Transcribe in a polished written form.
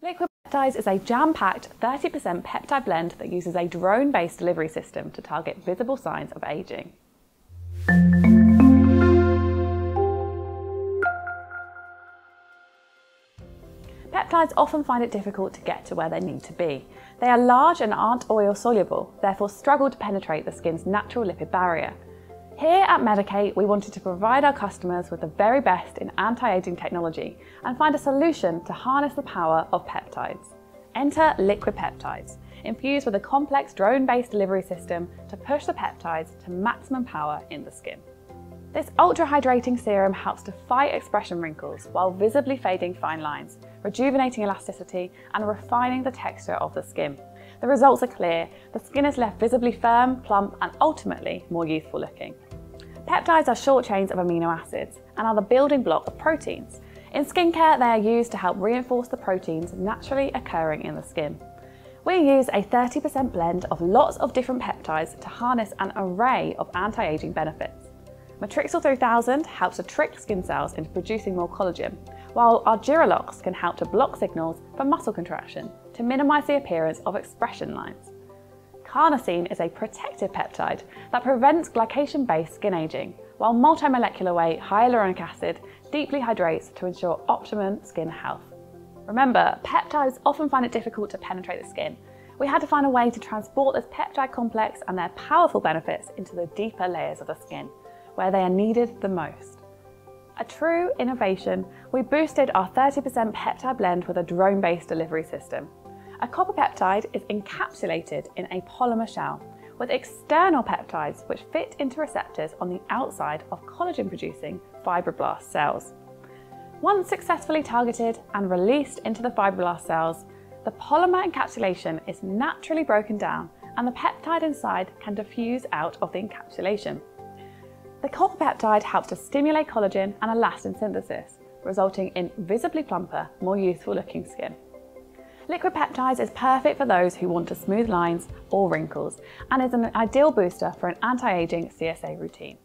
Liquid Peptides is a jam-packed 30% peptide blend that uses a drone-based delivery system to target visible signs of aging. Peptides often find it difficult to get to where they need to be. They are large and aren't oil soluble, therefore struggle to penetrate the skin's natural lipid barrier. Here at Medik8, we wanted to provide our customers with the very best in anti-aging technology and find a solution to harness the power of peptides. Enter Liquid Peptides, infused with a complex drone-based delivery system to push the peptides to maximum power in the skin. This ultra-hydrating serum helps to fight expression wrinkles while visibly fading fine lines, rejuvenating elasticity and refining the texture of the skin. The results are clear. The skin is left visibly firm, plump and ultimately more youthful looking. Peptides are short chains of amino acids and are the building block of proteins. In skincare, they are used to help reinforce the proteins naturally occurring in the skin. We use a 30% blend of lots of different peptides to harness an array of anti-aging benefits. Matrixyl 3000 helps to trick skin cells into producing more collagen, while our Duralox can help to block signals for muscle contraction to minimise the appearance of expression lines. Carnosine is a protective peptide that prevents glycation-based skin aging, while multi-molecular weight hyaluronic acid deeply hydrates to ensure optimum skin health. Remember, peptides often find it difficult to penetrate the skin. We had to find a way to transport this peptide complex and their powerful benefits into the deeper layers of the skin, where they are needed the most. A true innovation, we boosted our 30% peptide blend with a drone-based delivery system. A copper peptide is encapsulated in a polymer shell with external peptides which fit into receptors on the outside of collagen-producing fibroblast cells. Once successfully targeted and released into the fibroblast cells, the polymer encapsulation is naturally broken down and the peptide inside can diffuse out of the encapsulation. The copper peptide helps to stimulate collagen and elastin synthesis, resulting in visibly plumper, more youthful looking skin. Liquid Peptides is perfect for those who want to smooth lines or wrinkles and is an ideal booster for an anti-aging CSA routine.